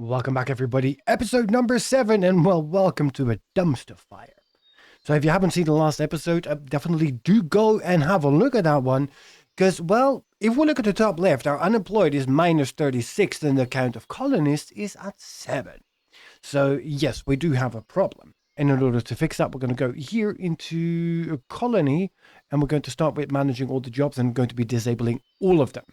Welcome back, everybody. Episode number 7, and well, welcome to a dumpster fire. So if you haven't seen the last episode, definitely do go and have a look at that one. Because, well, if we look at the top left, our unemployed is minus 36, and the count of colonists is at 7. So, yes, we do have a problem. And in order to fix that, we're going to go here into a colony, and we're going to start with managing all the jobs, and we're going to be disabling all of them.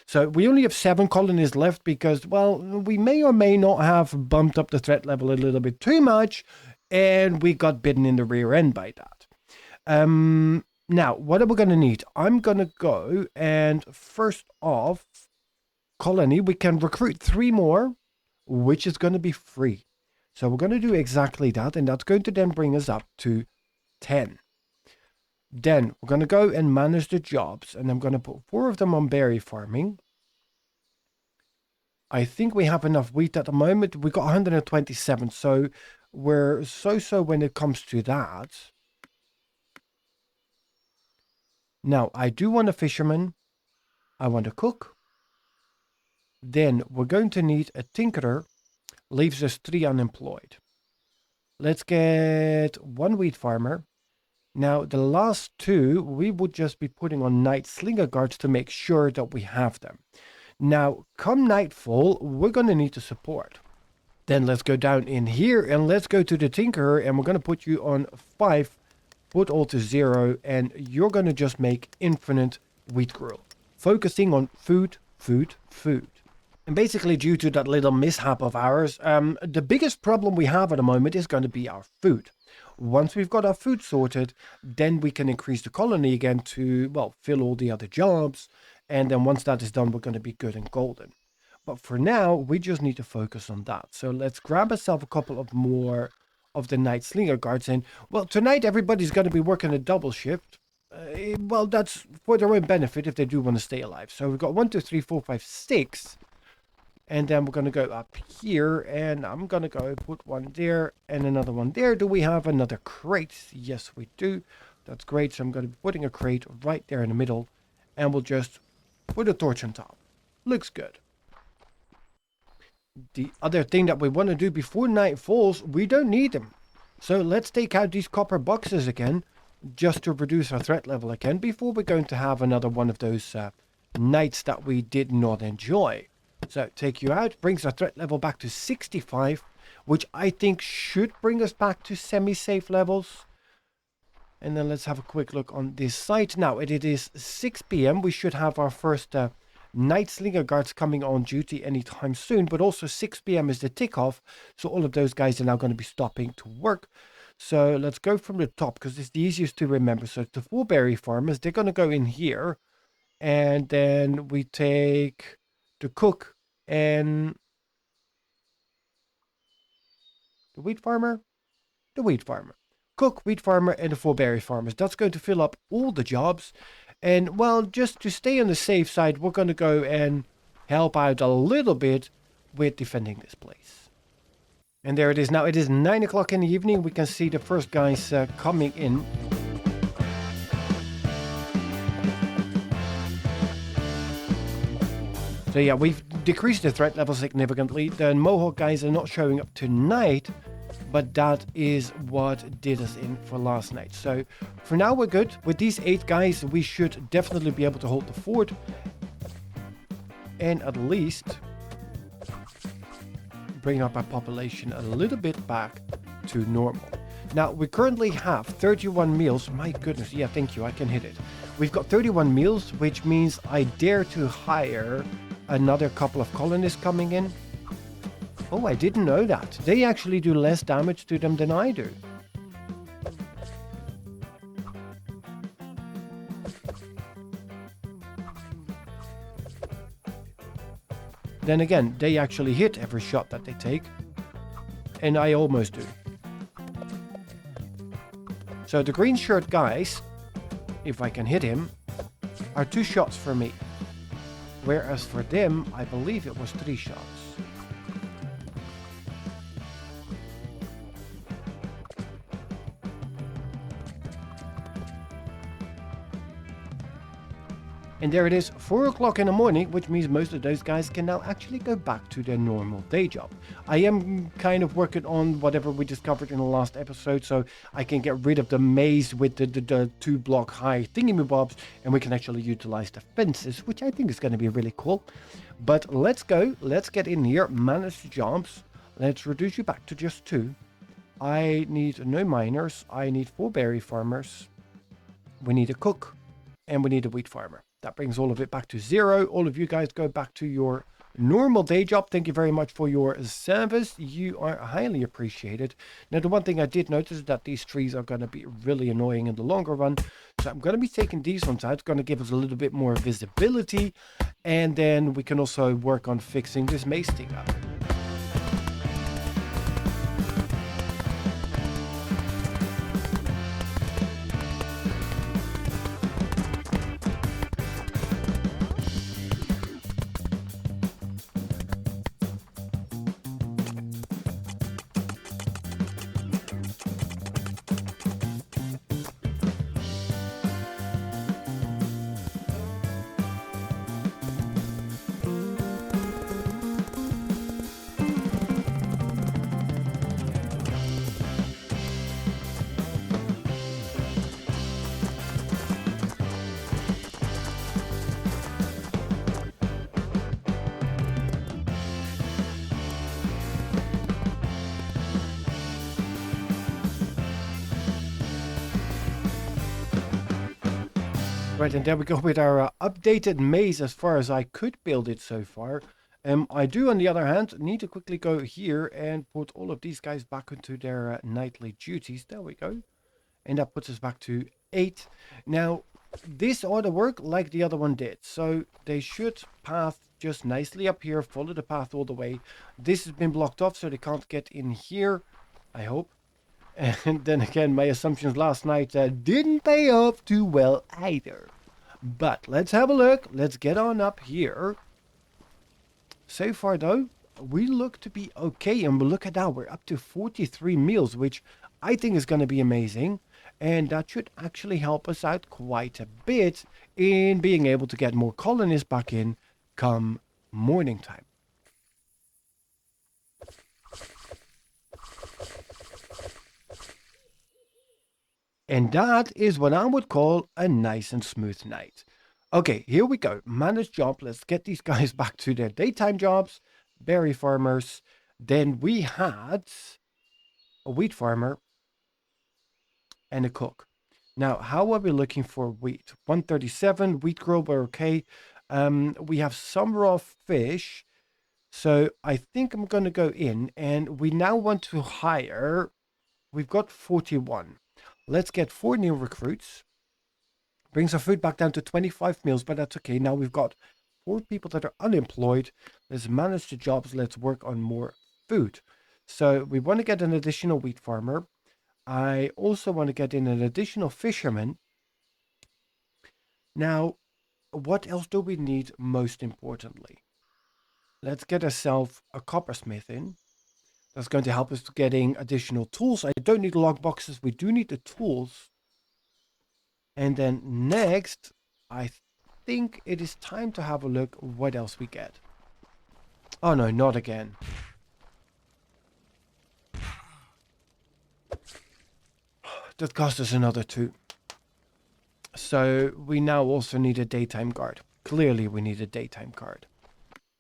So we only have 7 colonies left because, well, we may or may not have bumped up the threat level a little bit too much, and we got bitten in the rear end by that. Now, what are we going to need? I'm going to go and first off, colony, we can recruit 3 more, which is going to be free. So we're going to do exactly that, and that's going to then bring us up to 10. Then we're going to go and manage the jobs, and I'm going to put 4 of them on berry farming. I think we have enough wheat at the moment. We got 127, so we're so when it comes to that. Now, I do want a fisherman. I want a cook. Then we're going to need a tinkerer. Leaves us 3 unemployed. Let's get 1 wheat farmer. Now, the last 2, we would just be putting on night slinger guards to make sure that we have them. Now, come nightfall, we're going to need to support. Then let's go down in here and let's go to the tinkerer, and we're going to put you on 5, put all to 0, and you're going to just make infinite wheat gruel. Focusing on food, food, food. And basically, due to that little mishap of ours, the biggest problem we have at the moment is going to be our food. Once we've got our food sorted, then we can increase the colony again to, well, fill all the other jobs. And then once that is done, we're going to be good and golden. But for now, we just need to focus on that. So let's grab ourselves a couple of more of the night slinger guards. And, well, tonight everybody's going to be working a double shift. Well, that's for their own benefit if they do want to stay alive. So we've got 1, 2, 3, 4, 5, 6. And then we're going to go up here, and I'm going to go put 1 there and another 1 there. Do we have another crate? Yes, we do. That's great. So I'm going to be putting a crate right there in the middle, and we'll just put a torch on top. Looks good. The other thing that we want to do before night falls, we don't need them. So let's take out these copper boxes again, just to reduce our threat level again, before we're going to have another one of those nights that we did not enjoy. So take you out, brings our threat level back to 65, which I think should bring us back to semi-safe levels. And then let's have a quick look on this site. Now, it is 6 p.m. We should have our first night slinger guards coming on duty anytime soon, but also 6 p.m. is the tick off. So all of those guys are now going to be stopping to work. So let's go from the top because it's the easiest to remember. So the 4 berry farmers, they're going to go in here. And then we take the cook and the wheat farmer. Cook, wheat farmer, and the 4 berry farmers. That's going to fill up all the jobs. And, well, just to stay on the safe side, we're going to go and help out a little bit with defending this place. And there it is. Now, it is 9 o'clock in the evening. We can see the first guys coming in. So, yeah, we've decreased the threat level significantly. The Mohawk guys are not showing up tonight, but that is what did us in for last night. So for now, we're good. With these 8 guys, we should definitely be able to hold the fort. And at least bring up our population a little bit back to normal. Now, we currently have 31 meals. My goodness. Yeah, thank you. I can hit it. We've got 31 meals, which means I dare to hire another couple of colonists coming in. Oh, I didn't know that. They actually do less damage to them than I do. Then again, they actually hit every shot that they take. And I almost do. So the green shirt guys, if I can hit him, are 2 shots for me. Whereas for them, I believe it was 3 shots. And there it is, 4 o'clock in the morning, which means most of those guys can now actually go back to their normal day job. I am kind of working on whatever we discovered in the last episode, so I can get rid of the maze with the 2-block high thingamybobs, and we can actually utilize the fences, which I think is going to be really cool. But let's go, let's get in here, manage the jobs. Let's reduce you back to just 2. I need no miners, I need 4 berry farmers. We need a cook, and we need a wheat farmer. That brings all of it back to 0. All of you guys go back to your normal day job. Thank you very much for your service. You are highly appreciated. Now, the one thing I did notice is that these trees are going to be really annoying in the longer run. So I'm going to be taking these ones out. It's going to give us a little bit more visibility. And then we can also work on fixing this maze thing up. Right, and there we go with our updated maze as far as I could build it so far. I do, on the other hand, need to quickly go here and put all of these guys back into their nightly duties. There we go. And that puts us back to 8. Now, this ought to work like the other one did. So they should path just nicely up here, follow the path all the way. This has been blocked off, so they can't get in here, I hope. And then again, my assumptions last night didn't pay off too well either. But let's have a look. Let's get on up here. So far, though, we look to be okay. And look at that. We're up to 43 meals, which I think is going to be amazing. And that should actually help us out quite a bit in being able to get more colonists back in come morning time. And that is what I would call a nice and smooth night. Okay, here we go. Manage job. Let's get these guys back to their daytime jobs. Berry farmers. Then we had a wheat farmer and a cook. Now, how are we looking for wheat? 137, wheat grower, okay. We have some raw fish. So I think I'm going to go in, and we now want to hire. We've got 41. Let's get 4 new recruits. Brings our food back down to 25 meals, but that's okay. Now we've got 4 people that are unemployed. Let's manage the jobs. Let's work on more food. So we want to get an additional wheat farmer. I also want to get in an additional fisherman. Now, what else do we need most importantly? Let's get ourselves a coppersmith in. That's going to help us getting additional tools. I don't need log boxes. We do need the tools. And then next, I think it is time to have a look what else we get. Oh no, not again. That cost us another 2. So we now also need a daytime guard. Clearly we need a daytime guard.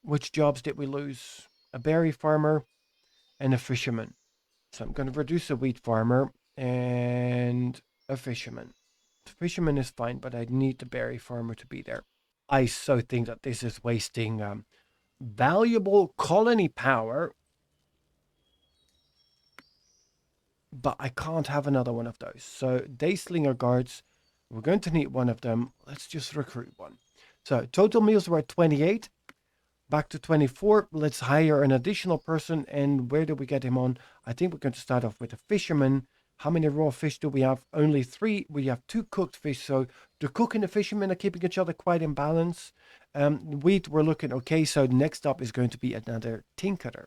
Which jobs did we lose? A berry farmer and a fisherman. So I'm going to reduce a wheat farmer and a fisherman. The fisherman is fine, but I need the berry farmer to be there. I so think that this is wasting valuable colony power. But I can't have another one of those. So day slinger guards, we're going to need one of them. Let's just recruit one. So total meals were at 28. Back to 24. Let's hire an additional person. And where do we get him on? I think we're going to start off with a fisherman. How many raw fish do we have? Only 3. We have 2 cooked fish. So the cook and the fisherman are keeping each other quite in balance. Wheat, we're looking okay. So next up is going to be another tinkerer.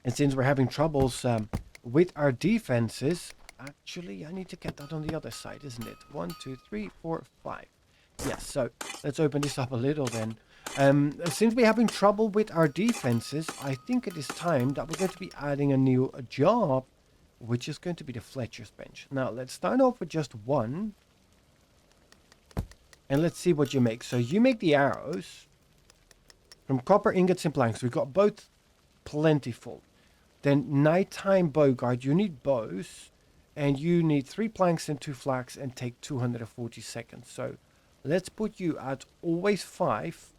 And since we're having troubles with our defenses, actually, I need to get that on the other side, isn't it? 1, 2, 3, 4, 5. Yes, so let's open this up a little then. Since we're having trouble with our defenses, I think it is time that we're going to be adding a new job, which is going to be the Fletcher's bench. Now, let's start off with just one, and let's see what you make. So you make the arrows from copper ingots and planks. We've got both plentiful. Then nighttime bow guard, you need bows, and you need 3 planks and 2 flax and take 240 seconds. So let's put you at always 5.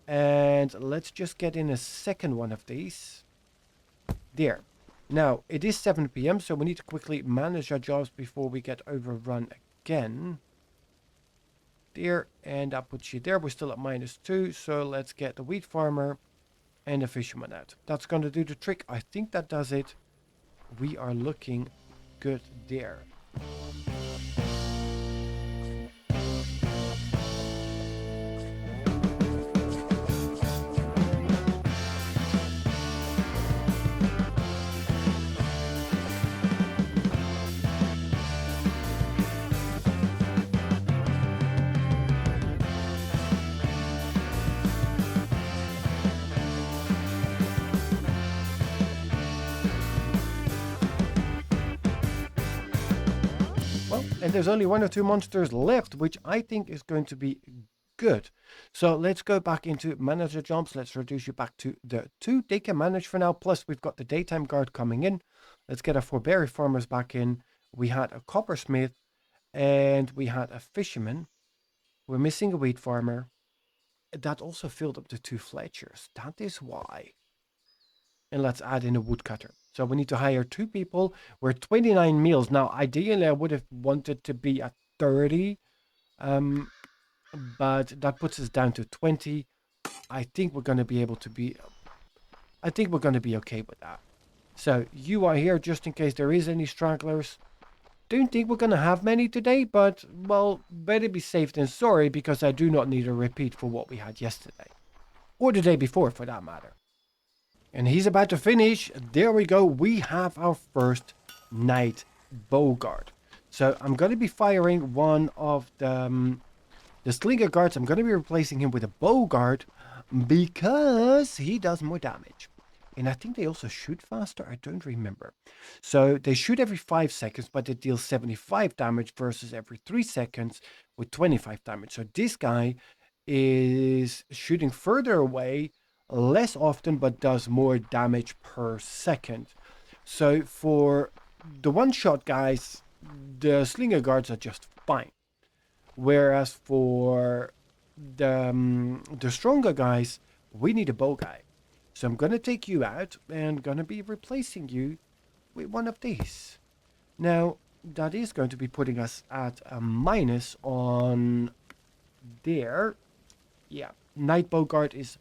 And let's just get in a second one of these. There. Now, it is 7 p.m., so we need to quickly manage our jobs before we get overrun again. There, and that puts you there. We're still at -2, so let's get the wheat farmer and the fisherman out. That's going to do the trick. I think that does it. We are looking good there. Well, and there's only 1 or 2 monsters left, which I think is going to be good. So let's go back into manager jobs. Let's reduce you back to the 2 they can manage for now. Plus, we've got the daytime guard coming in. Let's get our 4 berry farmers back in. We had a coppersmith and we had a fisherman. We're missing a wheat farmer. That also filled up the 2 Fletchers. That is why. And let's add in a woodcutter. So we need to hire 2 people. We're 29 meals. Now, ideally, I would have wanted to be at 30. But that puts us down to 20. I think we're going to be able to be... I think we're going to be okay with that. So you are here just in case there is any stragglers. Don't think we're going to have many today, but, well, better be safe than sorry, because I do not need a repeat for what we had yesterday. Or the day before, for that matter. And he's about to finish. There we go. We have our first night bowguard. So I'm going to be firing one of the slinger guards. I'm going to be replacing him with a bowguard because he does more damage. And I think they also shoot faster. I don't remember. So they shoot every 5 seconds, but they deal 75 damage versus every 3 seconds with 25 damage. So this guy is shooting further away less often, but does more damage per second. So for the one-shot guys, the slinger guards are just fine. Whereas for the stronger guys, we need a bow guy. So I'm going to take you out and going to be replacing you with one of these. Now, that is going to be putting us at a minus on there. Yeah, Night Bogart is,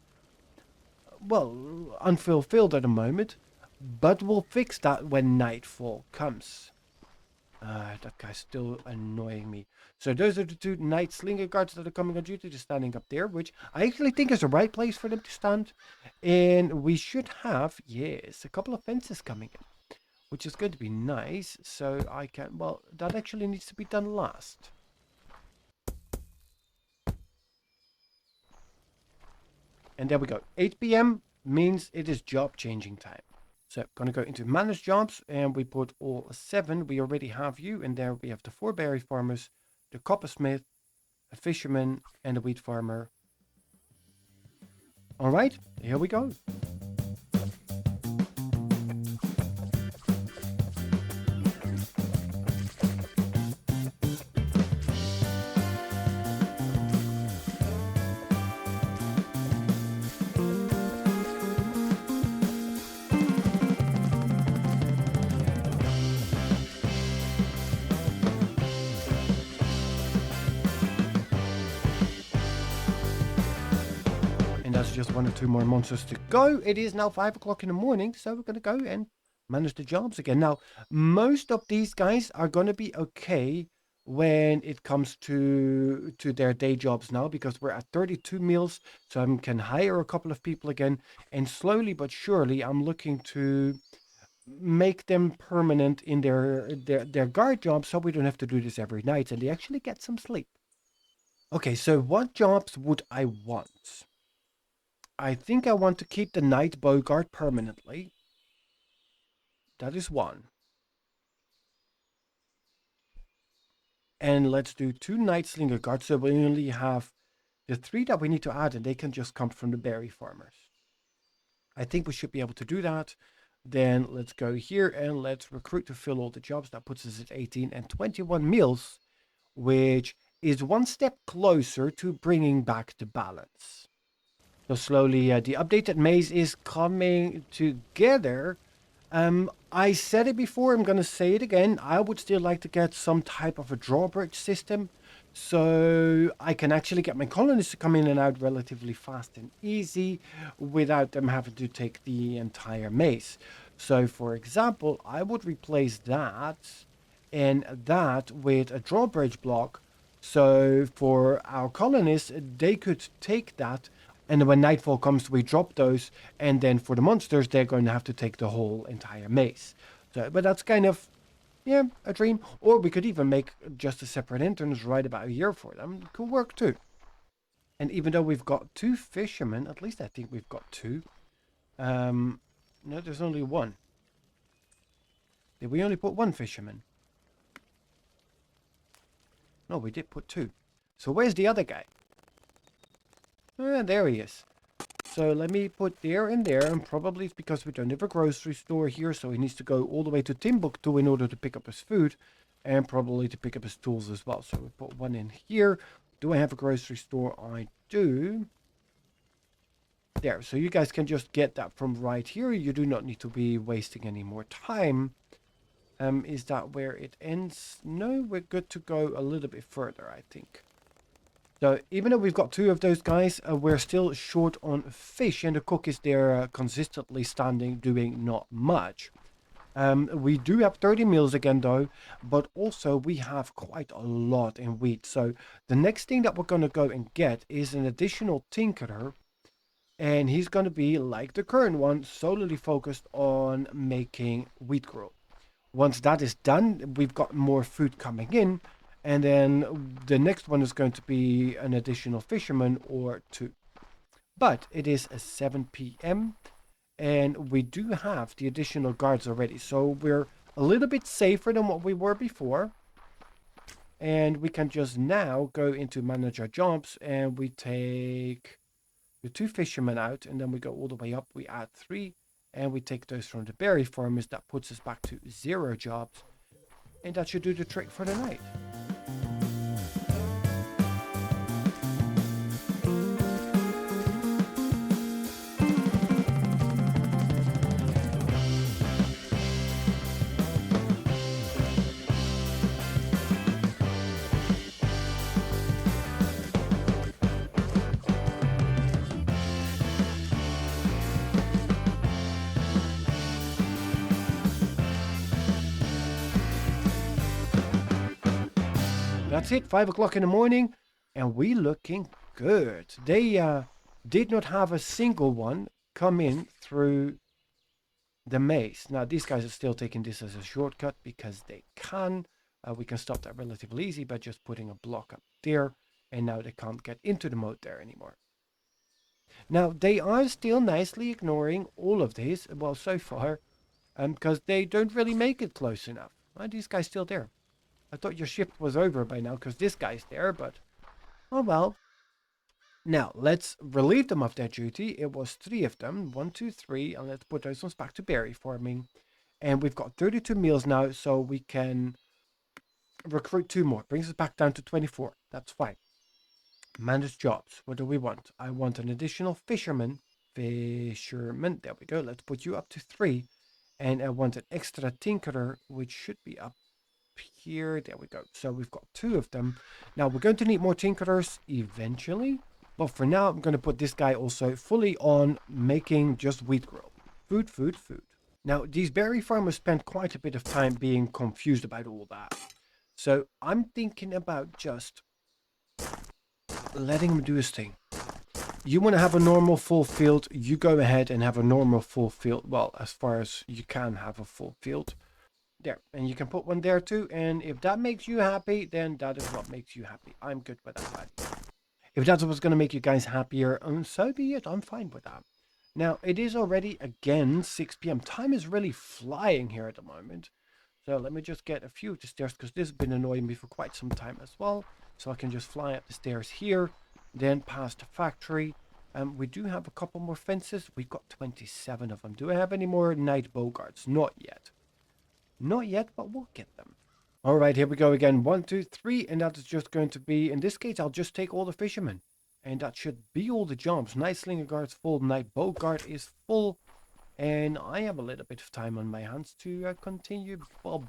well, unfulfilled at the moment, but we'll fix that when nightfall comes. That guy's still annoying me. So those are the 2 night slinger guards that are coming on duty. They're standing up there, which I actually think is the right place for them to stand. And we should have, yes, a couple of fences coming in, which is going to be nice. So I can, well, that actually needs to be done last. And there we go. 8 p.m. means it is job changing time. So I'm going to go into manage jobs and we put all 7. We already have you. And there we have the 4 berry farmers, the coppersmith, a fisherman, and a wheat farmer. All right, here we go. Just 1 or 2 more monsters to go. It is now 5 o'clock in the morning, so we're going to go and manage the jobs again. Now, most of these guys are going to be okay when it comes to their day jobs now, because we're at 32 meals, so I can hire a couple of people again, and slowly but surely I'm looking to make them permanent in their guard jobs, so we don't have to do this every night and they actually get some sleep. Okay, so what jobs would I want? I think I want to keep the Night Bogart permanently. That is one. And let's do 2 Night Slinger guards, so we only have the 3 that we need to add, and they can just come from the berry farmers. I think we should be able to do that. Then let's go here and let's recruit to fill all the jobs. That puts us at 18 and 21 meals, which is one step closer to bringing back the balance. So slowly, the updated maze is coming together. I said it before, I'm going to say it again. I would still like to get some type of a drawbridge system so I can actually get my colonists to come in and out relatively fast and easy without them having to take the entire maze. So, for example, I would replace that and that with a drawbridge block. So, for our colonists, they could take that, and when nightfall comes, we drop those, and then for the monsters, they're going to have to take the whole entire maze. So, but that's kind of, yeah, a dream. Or we could even make just a separate entrance right about here for them. It could work too. And even though we've got 2 fishermen, at least I think we've got 2. No, there's only 1. Did we only put 1 fisherman? No, we did put 2. So where's the other guy? There he is. So let me put there and there, and probably it's because we don't have a grocery store here, so he needs to go all the way to Timbuktu in order to pick up his food, and probably to pick up his tools as well. So we put 1 in here. Do I have a grocery store? I do. There, so you guys can just get that from right here. You do not need to be wasting any more time. Is that where it ends? No, we're good to go a little bit further, I think. So even though we've got 2 of those guys, we're still short on fish, and the cook is there consistently standing, doing not much. We do have 30 meals again, though, but also we have quite a lot in wheat. So the next thing that we're going to go and get is an additional tinkerer, and he's going to be, like the current one, solely focused on making wheat gruel. Once that is done, we've got more food coming in, and then the next one is going to be an additional fisherman or 2. But it is 7 p.m. and we do have the additional guards already. So we're a little bit safer than what we were before. And we can just now go into manage our jobs, and we take the 2 fishermen out, and then we go all the way up. We add 3, and we take those from the berry farmers. That puts us back to 0 jobs. And that should do the trick for the night. That's it, 5 o'clock in the morning, and we looking good. They did not have a single one come in through the maze. Now, these guys are still taking this as a shortcut because they can. We can stop that relatively easy by just putting a block up there, and now they can't get into the moat there anymore. Now, they are still nicely ignoring all of this, well, so far, because they don't really make it close enough. Why are these guys still there? I thought your shift was over by now because this guy's there, but oh well. Now, let's relieve them of their duty. It was 3 of them. 1, 2, 3. And let's put those ones back to berry farming. And we've got 32 meals now, so we can recruit 2 more. Brings us back down to 24. That's fine. Manage jobs. What do we want? I want an additional fisherman. Fisherman. There we go. Let's put you up to 3. And I want an extra tinkerer, which should be up here. There we go. So we've got 2 of them. Now we're going to need more tinkerers eventually, but for now I'm going to put this guy also fully on making just wheat gruel. Food, food, food. Now these berry farmers spent quite a bit of time being confused about all that, so I'm thinking about just letting him do his thing. You want to have a normal full field, you go ahead and have a normal full field. Well, as far as you can have a full field. There, and you can put one there too. And if that makes you happy, then that is what makes you happy. I'm good with that. If that's what's going to make you guys happier, so be it. I'm fine with that. Now, it is already, again, 6 p.m. Time is really flying here at the moment. So let me just get a few of the stairs, because this has been annoying me for quite some time as well. So I can just fly up the stairs here, then past the factory. We do have a couple more fences. We've got 27 of them. Do I have any more night bogarts? Not yet. Not yet, but we'll get them. All right, here we go again. 1, 2, 3, and that is just going to be, in this case, I'll just take all the fishermen. And that should be all the jobs. Night slinger guard's full, night boat guard is full. And I have a little bit of time on my hands to continue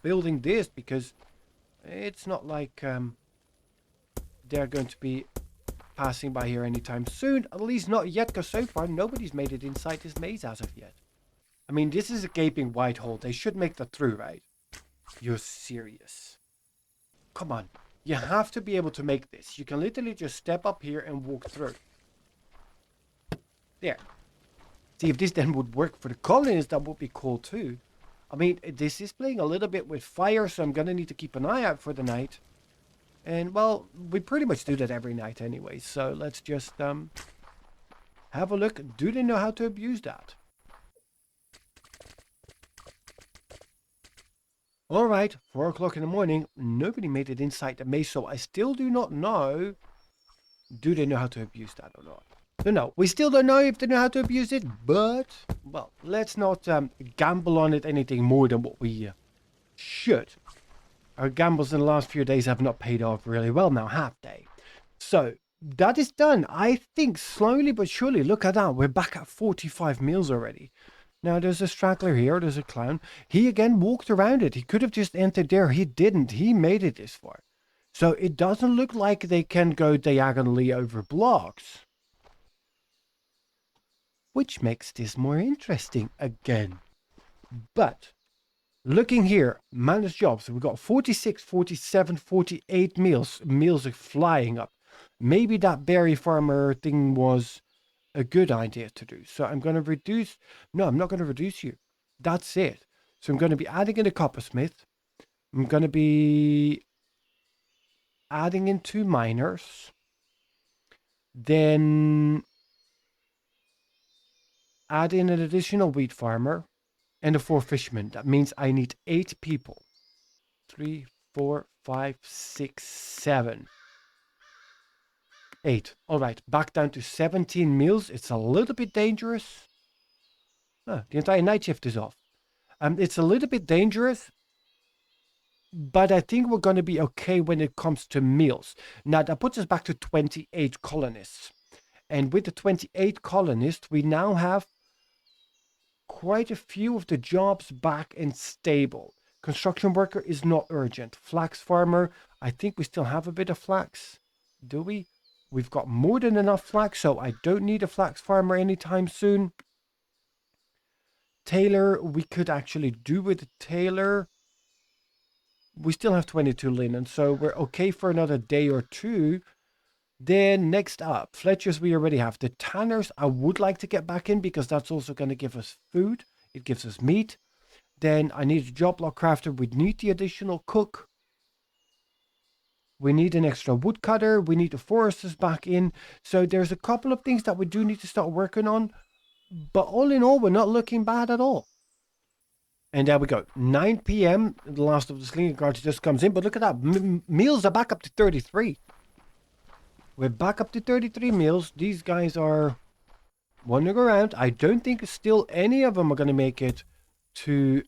building this, because it's not like they're going to be passing by here anytime soon. At least not yet, because so far nobody's made it inside this maze as of yet. I mean, this is a gaping white hole. They should make that through, right? You're serious. Come on. You have to be able to make this. You can literally just step up here and walk through. There. See, if this then would work for the colonists, that would be cool too. I mean, this is playing a little bit with fire, so I'm going to need to keep an eye out for the night. And, well, we pretty much do that every night anyway. So let's just have a look. Do they know how to abuse that? All right, 4 o'clock in the morning. Nobody made it inside the maze, so I still do not know. Do they know how to abuse that or not? So no, we still don't know if they know how to abuse it, but, well, let's not gamble on it anything more than what we should. Our gambles in the last few days have not paid off really well now, have they? So, that is done. I think slowly but surely, look at that, we're back at 45 meals already. Now, there's a straggler here, there's a clown. He again walked around it. He could have just entered there. He didn't. He made it this far. So, it doesn't look like they can go diagonally over blocks. Which makes this more interesting again. But, looking here, managed jobs, we've got 46, 47, 48 meals. Meals are flying up. Maybe that berry farmer thing was a good idea to do. So I'm going to reduce. No, I'm not going to reduce you. That's it. So I'm going to be adding in a coppersmith. I'm going to be adding in 2 miners. Then add in an additional wheat farmer and a 4 fishermen. That means I need 8 people. 3, 4, 5, 6, 7. 8. All right, back down to 17 meals. It's a little bit dangerous. Oh, the entire night shift is off. It's a little bit dangerous, but I think we're going to be okay when it comes to meals. Now, that puts us back to 28 colonists. And with the 28 colonists, we now have quite a few of the jobs back and stable. Construction worker is not urgent. Flax farmer, I think we still have a bit of flax. Do we? We've got more than enough flax, so I don't need a flax farmer anytime soon. Tailor, we could actually do with a tailor. We still have 22 linen, so we're okay for another day or two. Then next up, Fletchers we already have. The tanners I would like to get back in, because that's also going to give us food. It gives us meat. Then I need a job block crafter. We need the additional cook. We need an extra woodcutter. We need the foresters back in. So there's a couple of things that we do need to start working on. But all in all, we're not looking bad at all. And there we go. 9 p.m. The last of the slinger guards just comes in. But look at that. Meals are back up to 33. We're back up to 33 meals. These guys are wandering around. I don't think still any of them are going to make it to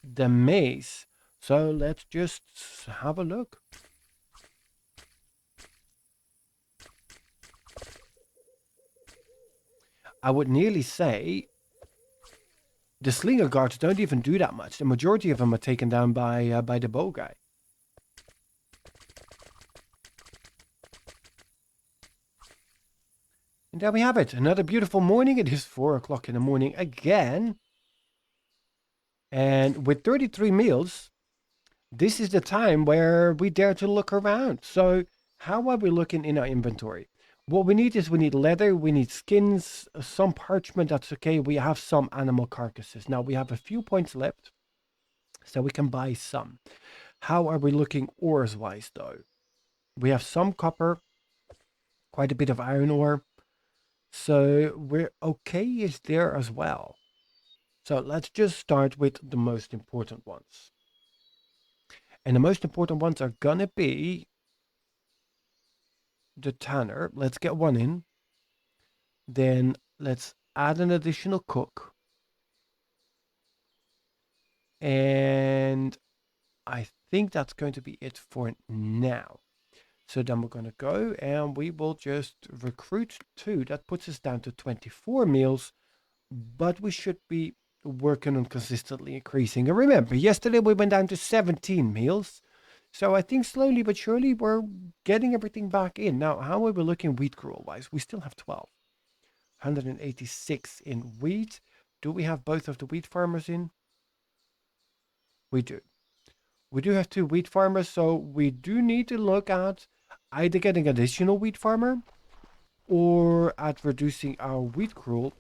the maze. So let's just have a look. I would nearly say the slinger guards don't even do that much. The majority of them are taken down by the bow guy. And there we have it. Another beautiful morning. It is 4 o'clock in the morning again. And with 33 meals, this is the time where we dare to look around. So how are we looking in our inventory? What we need is we need leather, we need skins, some parchment, that's okay. We have some animal carcasses. Now we have a few points left. So we can buy some. How are we looking ores wise though? We have some copper, quite a bit of iron ore. So we're okay-ish there as well. So let's just start with the most important ones. And the most important ones are gonna be the tanner. Let's get one in. Then let's add an additional cook. And I think that's going to be it for now. So then we're going to go and we will just recruit 2. That puts us down to 24 meals, but we should be working on consistently increasing. And remember, yesterday we went down to 17 meals. So I think slowly but surely we're getting everything back in. Now, how are we looking wheat gruel wise? We still have 12. 186 in wheat. Do we have both of the wheat farmers in? We do. We do have 2 wheat farmers, so we do need to look at either getting additional wheat farmer or at reducing our wheat gruel.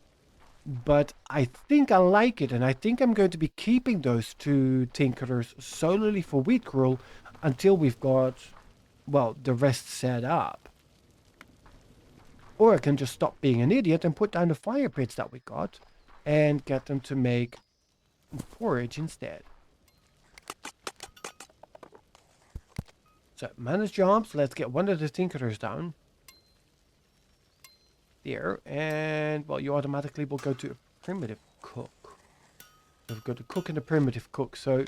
But I think I like it, and I think I'm going to be keeping those 2 tinkerers solely for wheat gruel until we've got, well, the rest set up. Or I can just stop being an idiot and put down the fire pits that we got and get them to make porridge instead. So manage jobs. Let's get one of the tinkerers down. There. And, well, you automatically will go to a primitive cook. We've got a cook and a primitive cook. So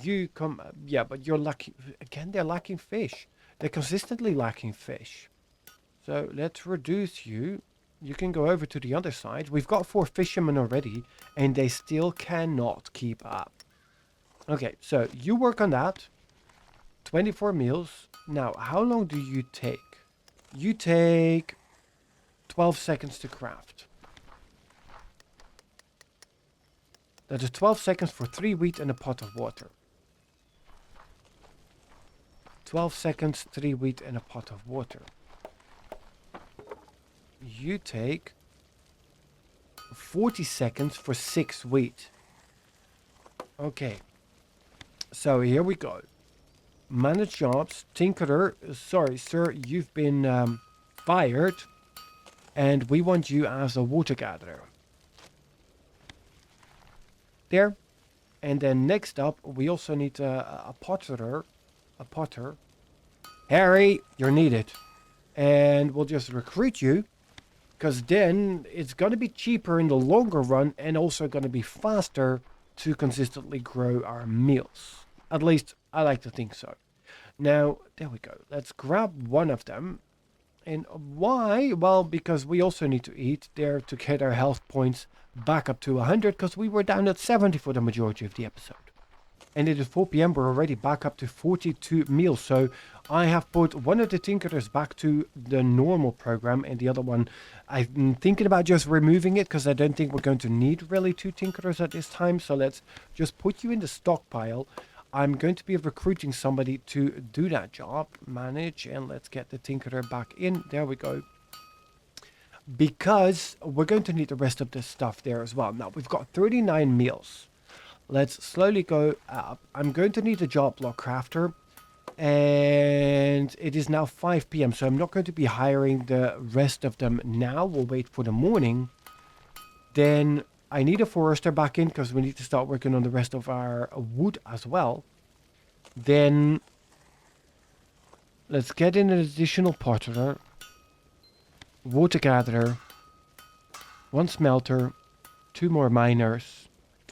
you come... yeah, but you're lacking... again, they're lacking fish. They're consistently lacking fish. So let's reduce you. You can go over to the other side. We've got 4 fishermen already, and they still cannot keep up. Okay, so you work on that. 24 meals. Now, how long do you take? You take 12 seconds to craft. That is 12 seconds for 3 wheat and a pot of water. 12 seconds, 3 wheat and a pot of water. You take 40 seconds for 6 wheat. Okay. So here we go. Manage jobs. Tinkerer. Sorry, sir. You've been fired. And we want you as a water gatherer. There. And then next up, we also need a potterer. A potter. Harry, you're needed. And we'll just recruit you. Because then it's going to be cheaper in the longer run and also going to be faster to consistently grow our meals. At least I like to think so. Now, there we go. Let's grab one of them. And why? Well, because we also need to eat there to get our health points back up to 100 because we were down at 70 for the majority of the episode. And it is 4 p.m. We're already back up to 42 meals. So I have put one of the tinkerers back to the normal program. And the other one, I'm thinking about just removing it because I don't think we're going to need really 2 tinkerers at this time. So let's just put you in the stockpile. I'm going to be recruiting somebody to do that job. Manage, and let's get the tinkerer back in. There we go. Because we're going to need the rest of this stuff there as well. Now, we've got 39 meals. Let's slowly go up. I'm going to need a job block crafter. And it is now 5 p.m. So I'm not going to be hiring the rest of them now. We'll wait for the morning. Then I need a forester back in because we need to start working on the rest of our wood as well. Then let's get in an additional potterer, water gatherer, 1 smelter, 2 more miners,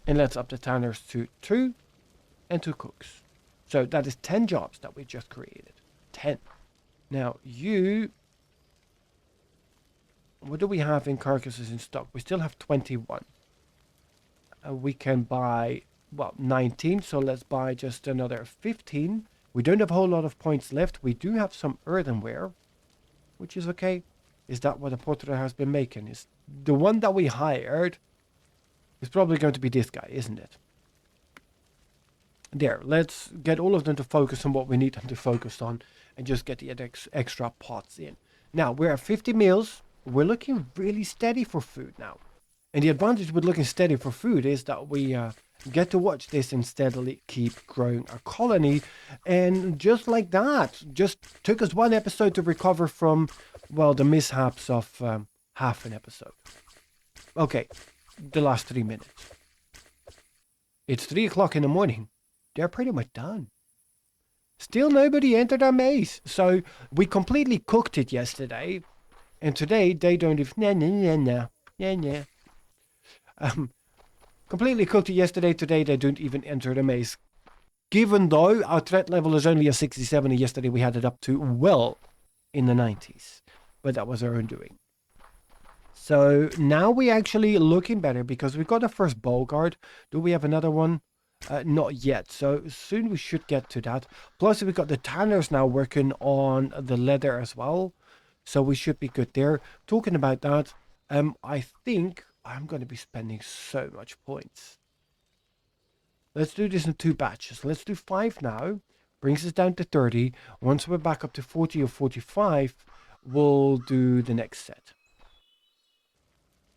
and let's up the tanners to 2 and 2 cooks. So that is 10 jobs that we just created. 10. Now you... what do we have in carcasses in stock? We still have 21. We can buy, well, 19. So let's buy just another 15. We don't have a whole lot of points left. We do have some earthenware, which is okay. Is that what the porter has been making? Is the one that we hired is probably going to be this guy, isn't it? There, let's get all of them to focus on what we need them to focus on and just get the extra pots in. Now, we're at 50 meals. We're looking really steady for food now. And the advantage with looking steady for food is that we get to watch this and steadily keep growing our colony. And just like that, just took us one episode to recover from, well, the mishaps of half an episode. Okay, the last 3 minutes. It's 3 o'clock in the morning. They're pretty much done. Still nobody entered our maze. So we completely cooked it yesterday. And today they don't even... Completely cooked it yesterday. Today they don't even enter the maze. Given though our threat level is only a 67 and yesterday we had it up to well in the 90s. But that was our own doing. So now we're actually looking better because we got our first bow guard. Do we have another one? Not yet. So soon we should get to that. Plus we've got the tanners now working on the leather as well. So we should be good there. Talking about that, I think I'm going to be spending so much points. Let's do this in 2 batches. Let's do 5 now. Brings us down to 30. Once we're back up to 40 or 45, we'll do the next set.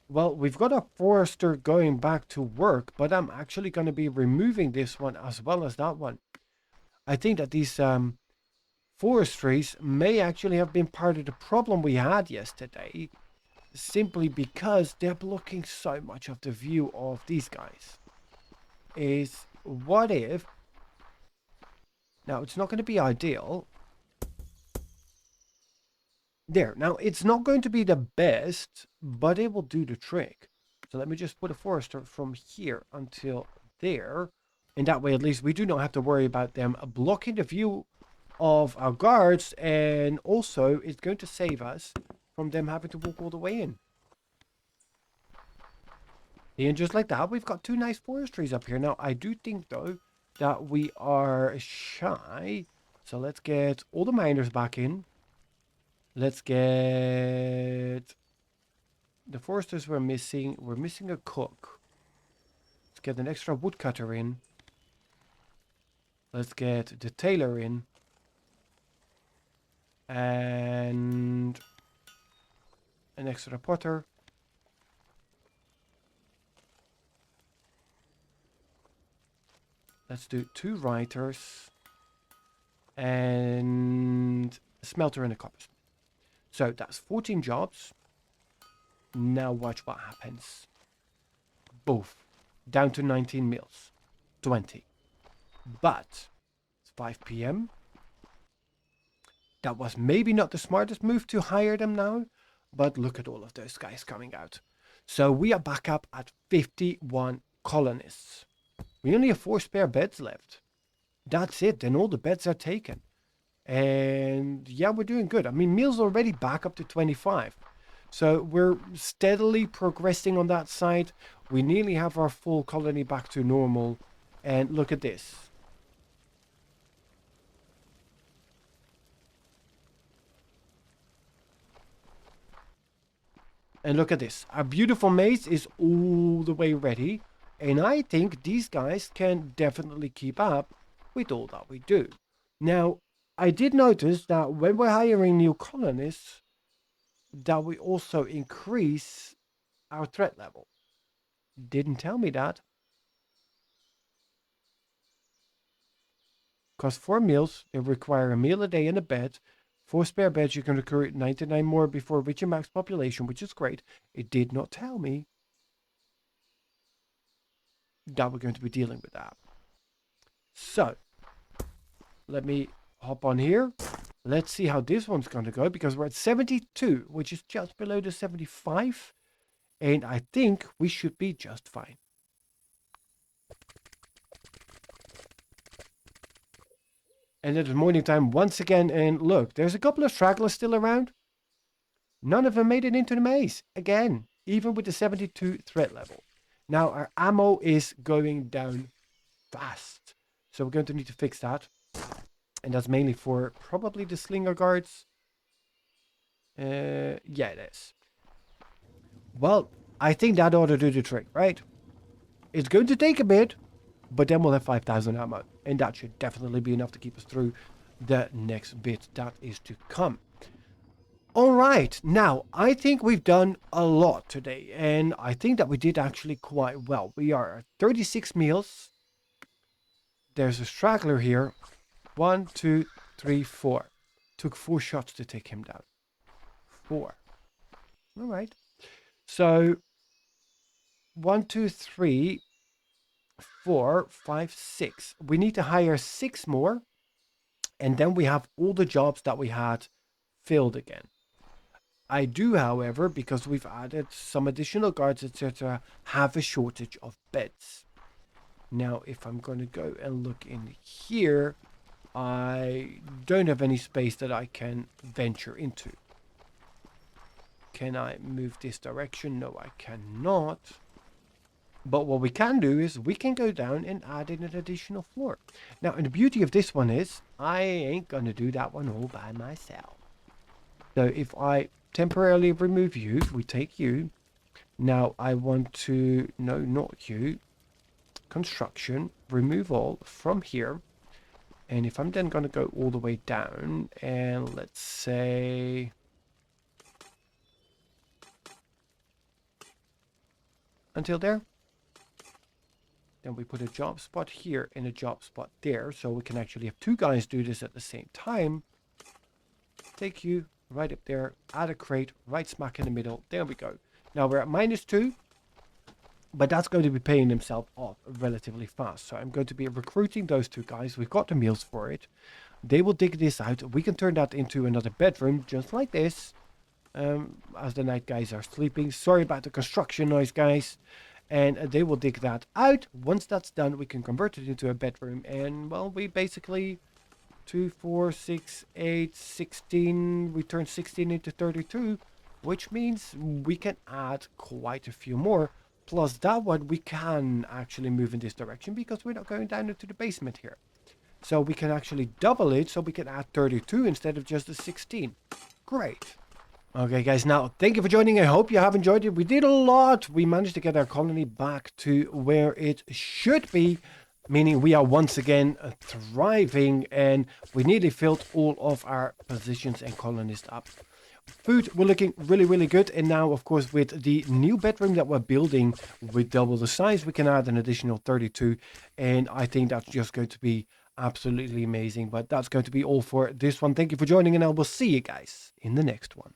Well, we've got a forester going back to work, but I'm actually going to be removing this one as well as that one. I think that these forestries may actually have been part of the problem we had yesterday, simply because they're blocking so much of the view of these guys. Is what if... Now, it's not going to be ideal. There. Now, it's not going to be the best, but it will do the trick. So let me just put a forester from here until there. And that way, at least, we do not have to worry about them blocking the view of our guards. And also, it's going to save us from them having to walk all the way in. And just like that, we've got 2 nice forestries up here. Now, I do think, though, that we are shy. So let's get all the miners back in. Let's get the foresters we're missing. We're missing a cook. Let's get an extra woodcutter in. Let's get the tailor in. And an extra potter. Let's do 2 writers. And a smelter and a coppersmith. So that's 14 jobs. Now watch what happens. Both. Down to 19 meals. 20. But it's 5 p.m. That was maybe not the smartest move to hire them now. But look at all of those guys coming out. So we are back up at 51 colonists. We only have 4 spare beds left. That's it. Then all the beds are taken. And yeah, we're doing good. I mean, meals already back up to 25. So we're steadily progressing on that side. We nearly have our full colony back to normal. And look at this. And look at this. Our beautiful maze is all the way ready. And I think these guys can definitely keep up with all that we do. Now, I did notice that when we're hiring new colonists, that we also increase our threat level. Didn't tell me that. Because 4 meals, they require a meal a day and a bed. 4 spare beds, you can recruit 99 more before reaching max population, which is great. It did not tell me that we're going to be dealing with that. So, let me hop on here. Let's see how this one's going to go, because we're at 72, which is just below the 75. And I think we should be just fine. And it is morning time once again. And look, there's a couple of stragglers still around. None of them made it into the maze. Again, even with the 72 threat level. Now our ammo is going down fast. So we're going to need to fix that. And that's mainly for probably the slinger guards. Yeah, it is. Well, I think that ought to do the trick, right? It's going to take a bit, but then we'll have 5,000 ammo. And that should definitely be enough to keep us through the next bit that is to come. All right, now I think we've done a lot today, and I think that we did actually quite well. We are at 36 meals. There's a straggler here. 1, 2, 3, 4. Took 4 shots to take him down. 4. All right. So 1, 2, 3, 4, 5, 6. We need to hire 6 more, and then we have all the jobs that we had filled again. I do, however, because we've added some additional guards, etc., have a shortage of beds. Now, if I'm going to go and look in here, I don't have any space that I can venture into. Can I move this direction? No, I cannot. But what we can do is we can go down and add in an additional floor. Now, and the beauty of this one is I ain't going to do that one all by myself. So if I temporarily remove you, we take you. Now I want to, no, not you. Construction, remove all from here. And if I'm then going to go all the way down and let's say until there, then we put a job spot here and a job spot there. So we can actually have 2 guys do this at the same time. Take you right up there, add a crate, right smack in the middle. There we go. Now we're at -2, but that's going to be paying himself off relatively fast. So I'm going to be recruiting those 2 guys. We've got the meals for it. They will dig this out. We can turn that into another bedroom, just like this, as the night guys are sleeping. Sorry about the construction noise, guys. And they will dig that out. Once that's done, we can convert it into a bedroom. And, well, we basically 2, 4, 6, 8, 16. We turn 16 into 32, which means we can add quite a few more. Plus that one, we can actually move in this direction because we're not going down into the basement here. So we can actually double it, so we can add 32 instead of just the 16. Great. Okay, guys, now, thank you for joining. I hope you have enjoyed it. We did a lot. We managed to get our colony back to where it should be, meaning we are once again thriving, and we nearly filled all of our positions and colonists up. Food, we're looking really, really good. And now, of course, with the new bedroom that we're building with double the size, we can add an additional 32. And I think that's just going to be absolutely amazing. But that's going to be all for this one. Thank you for joining, and I will see you guys in the next one.